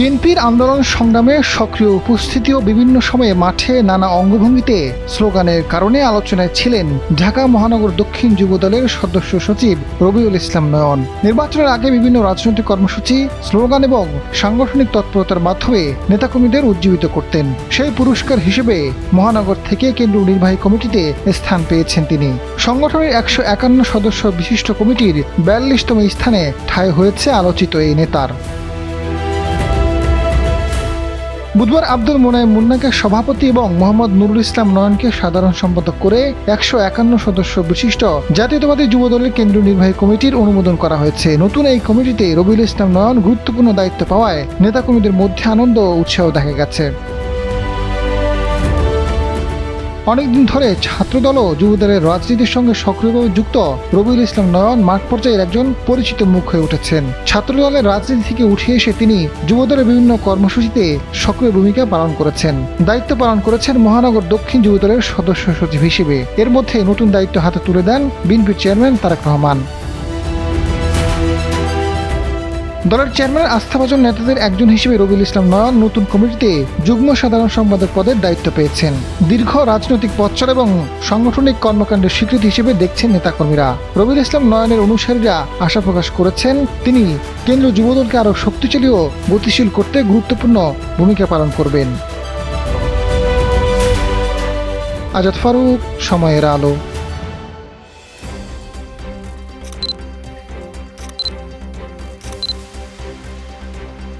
বিএনপির আন্দোলন সংগ্রামে সক্রিয় উপস্থিতি ও বিভিন্ন সময়ে মাঠে নানা অঙ্গভঙ্গিতে স্লোগানের কারণে আলোচনায় ছিলেন ঢাকা মহানগর দক্ষিণ যুবদলের সদস্য সচিব রবিউল ইসলাম নয়ন। নির্বাচনের আগে বিভিন্ন রাজনৈতিক কর্মসূচি, স্লোগান এবং সাংগঠনিক তৎপরতার মাধ্যমে নেতাকর্মীদের উজ্জীবিত করতেন। সেই পুরস্কার হিসেবে মহানগর থেকে কেন্দ্রীয় নির্বাহী কমিটিতে স্থান পেয়েছেন তিনি। সংগঠনের 151 সদস্য বিশিষ্ট কমিটির 42তম স্থানে ঠাঁই হয়েছে আলোচিত এই নেতার। বুধবার আব্দুল মোনায়েম মুন্নাকে সভাপতি এবং মোহাম্মদ নুরুল ইসলাম নয়নকে সাধারণ সম্পাদক করে 151 সদস্য বিশিষ্ট জাতীয়তাবাদী যুবদলের কেন্দ্রীয় নির্বাহী কমিটির অনুমোদন করা হয়েছে। নতুন এই কমিটিতে রবিউল ইসলাম নয়ন গুরুত্বপূর্ণ দায়িত্ব পাওয়ায় নেতাকর্মীদের মধ্যে আনন্দ ও উৎসাহ দেখা গেছে। অনেকদিন ধরে ছাত্রদল ও যুবদলের রাজনীতির সঙ্গে সক্রিয়ভাবে যুক্ত রবিউল ইসলাম নয়ন মাঠ পর্যায়ের একজন পরিচিত মুখ হয়ে উঠেছেন। ছাত্রদলের রাজনীতি থেকে উঠে এসে তিনি যুবদলের বিভিন্ন কর্মসূচিতে সক্রিয় ভূমিকা পালন করেছেন। দায়িত্ব পালন করেছেন মহানগর দক্ষিণ যুবদলের সদস্য সচিব হিসেবে। এর মধ্যে নতুন দায়িত্ব হাতে তুলে দেন বিএনপির চেয়ারম্যান তারেক রহমান। দলের চেয়ারম্যানের আস্থাভাজন নেতাদের একজন হিসেবে রবিউল ইসলাম নয়ন নতুন কমিটিতে যুগ্ম সাধারণ সম্পাদক পদের দায়িত্ব পেয়েছেন। দীর্ঘ রাজনৈতিক পথচলা এবং সাংগঠনিক কর্মকাণ্ডের স্বীকৃতি হিসেবে দেখছেন নেতাকর্মীরা। রবিউল ইসলাম নয়নের অনুসারীরা আশা প্রকাশ করেছেন তিনি কেন্দ্রীয় যুবদলকে আরও শক্তিশালী ও গতিশীল করতে গুরুত্বপূর্ণ ভূমিকা পালন করবেন। আজাদ ফারুক, সময়ের আলো।